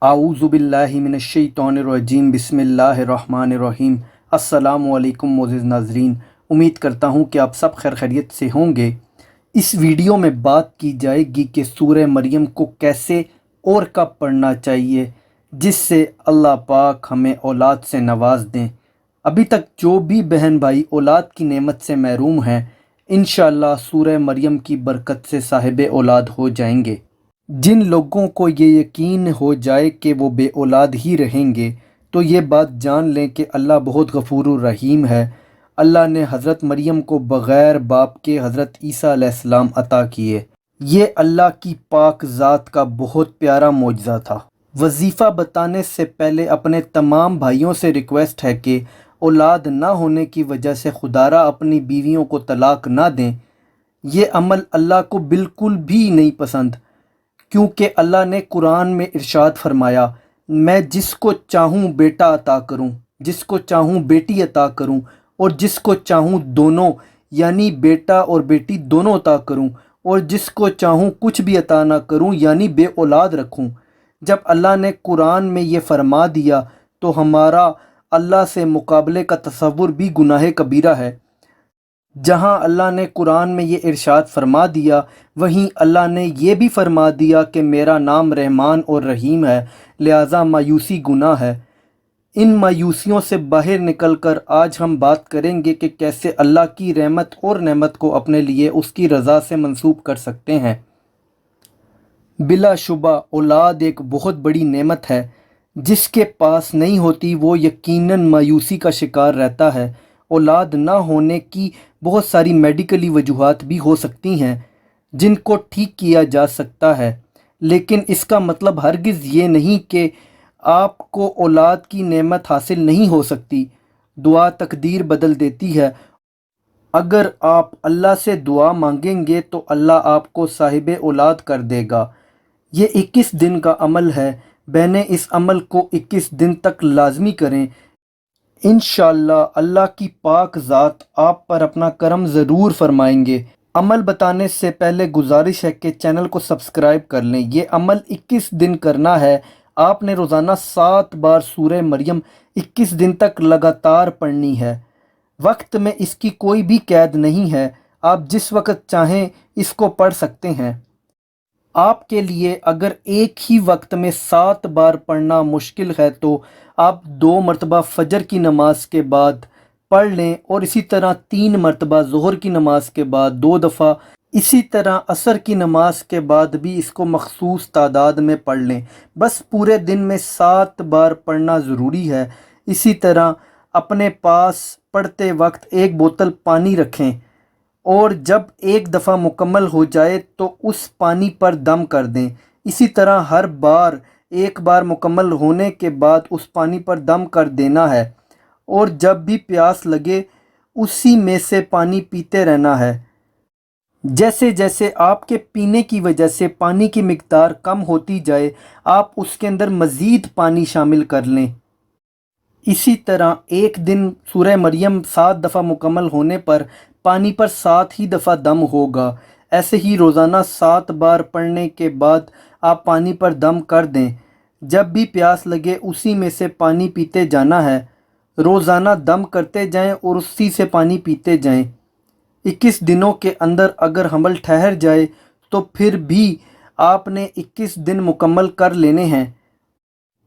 आऊज़ु बिल्लाहि मिनश्शैतानिर्रजीम बिस्मिल्लाहिर्रहमानिर्रहीम। अस्सलामु अलैकुम मोअज़्ज़िज़ नाज़रीन, उम्मीद करता हूँ कि आप सब खैर खैरियत से होंगे। इस वीडियो में बात की जाएगी कि सूरह मरियम को कैसे और कब पढ़ना चाहिए जिससे अल्लाह पाक हमें औलाद से नवाज दें। अभी तक जो भी बहन भाई औलाद की नेमत से महरूम हैं, इंशाअल्लाह सूरह मरियम की बरकत से साहिब औलाद हो जाएंगे। जिन लोगों को ये यकीन हो जाए कि वो बे औलाद ही रहेंगे, तो ये बात जान लें कि अल्लाह बहुत गफूरुर रहीम है। अल्लाह ने हज़रत मरियम को बग़ैर बाप के हज़रत ईसा अलैहिस्सलाम अता किए। ये अल्लाह की पाक ज़ात का बहुत प्यारा मोजज़ा था। वजीफ़ा बताने से पहले अपने तमाम भाइयों से रिक्वेस्ट है कि औलाद ना होने की वजह से खुदारा अपनी बीवियों को तलाक ना दें। ये अमल अल्लाह को बिल्कुल भी नहीं पसंद, क्योंकि अल्लाह ने कुरान में इरशाद फरमाया, मैं जिसको चाहूँ बेटा अता करूँ, जिसको चाहूँ बेटी अता करूँ और जिसको चाहूँ दोनों यानी बेटा और बेटी दोनों अता करूँ, और जिसको चाहूँ कुछ भी अता ना करूँ यानी बे औलाद रखूँ। जब अल्लाह ने कुरान में ये फरमा दिया तो हमारा अल्लाह से मुकाबले का तसव्वुर भी गुनाह कबीरा है। जहाँ अल्लाह ने कुरान में ये इरशाद फरमा दिया, वहीं अल्लाह ने ये भी फरमा दिया कि मेरा नाम रहमान और रहीम है, लिहाजा मायूसी गुनाह है। इन मायूसियों से बाहर निकलकर आज हम बात करेंगे कि कैसे अल्लाह की रहमत और नेमत को अपने लिए उसकी रज़ा से मंसूब कर सकते हैं। बिलाशुबा औलाद एक बहुत बड़ी नेमत है। जिसके पास नहीं होती वो यकीनन मायूसी का शिकार रहता है। औलाद ना होने की बहुत सारी मेडिकली वजूहात भी हो सकती हैं जिनको ठीक किया जा सकता है, लेकिन इसका मतलब हरगिज़ ये नहीं कि आपको औलाद की नेमत हासिल नहीं हो सकती। दुआ तकदीर बदल देती है। अगर आप अल्लाह से दुआ मांगेंगे तो अल्लाह आपको साहिब औलाद कर देगा। ये 21 दिन का अमल है। बहनें इस अमल को 21 दिन तक लाजमी करें। इंशाअल्लाह अल्लाह की पाक ज़ात आप पर अपना करम ज़रूर फरमाएंगे। अमल बताने से पहले गुजारिश है कि चैनल को सब्सक्राइब कर लें। ये अमल 21 दिन करना है। आपने रोज़ाना 7 बार सूरह मरियम 21 दिन तक लगातार पढ़नी है। वक्त में इसकी कोई भी कैद नहीं है, आप जिस वक्त चाहें इसको पढ़ सकते हैं। आपके लिए अगर एक ही वक्त में 7 बार पढ़ना मुश्किल है तो आप 2 मरतबा फ़जर की नमाज के बाद पढ़ लें, और इसी तरह 3 मरतबा ज़ोहर की नमाज के बाद 2 दफ़ा, इसी तरह असर की नमाज के बाद भी इसको मखसूस तादाद में पढ़ लें। बस पूरे दिन में 7 बार पढ़ना ज़रूरी है। इसी तरह अपने पास पढ़ते वक्त एक बोतल पानी रखें, और जब एक दफ़ा मुकम्मल हो जाए तो उस पानी पर दम कर दें। इसी तरह हर बार एक बार मुकम्मल होने के बाद उस पानी पर दम कर देना है, और जब भी प्यास लगे उसी में से पानी पीते रहना है। जैसे जैसे आपके पीने की वजह से पानी की मिकदार कम होती जाए, आप उसके अंदर मज़ीद पानी शामिल कर लें। इसी तरह एक दिन सूरह मरियम 7 दफ़ा मुकम्मल होने पर पानी पर 7 ही दफ़ा दम होगा। ऐसे ही रोज़ाना 7 बार पढ़ने के बाद आप पानी पर दम कर दें। जब भी प्यास लगे उसी में से पानी पीते जाना है। रोज़ाना दम करते जाएं और उसी से पानी पीते जाएं। 21 दिनों के अंदर अगर हमल ठहर जाए तो फिर भी आपने 21 दिन मुकम्मल कर लेने हैं,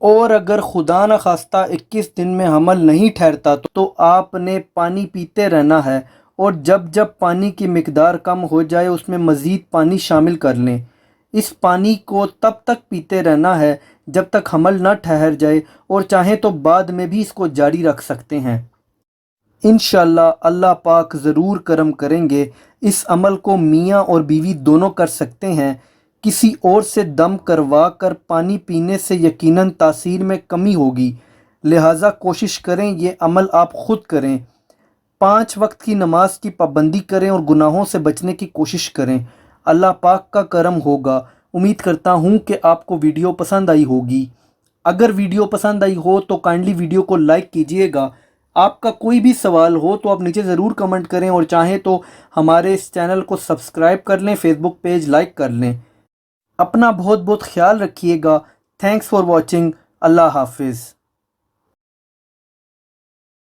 और अगर खुदा न खास्ता 21 दिन में हमल नहीं ठहरता तो आपने पानी पीते रहना है, और जब जब पानी की मिकदार कम हो जाए उसमें मज़ीद पानी शामिल कर लें। इस पानी को तब तक पीते रहना है जब तक हमल न ठहर जाए, और चाहें तो बाद में भी इसको जारी रख सकते हैं। इंशाअल्लाह अल्लाह पाक ज़रूर करम करेंगे। इस अमल को मियाँ और बीवी दोनों कर सकते हैं। किसी और से दम करवा कर पानी पीने से यकीनन तासीर में कमी होगी, लिहाजा कोशिश करें ये अमल आप ख़ुद करें। 5 वक्त की नमाज की पाबंदी करें और गुनाहों से बचने की कोशिश करें। अल्लाह पाक का करम होगा। उम्मीद करता हूँ कि आपको वीडियो पसंद आई होगी। अगर वीडियो पसंद आई हो तो काइंडली वीडियो को लाइक कीजिएगा। आपका कोई भी सवाल हो तो आप नीचे ज़रूर कमेंट करें, और चाहें तो हमारे इस चैनल को सब्सक्राइब कर लें, फेसबुक पेज लाइक कर लें। अपना बहुत बहुत ख्याल रखिएगा। Thanks for watching. اللہ حافظ.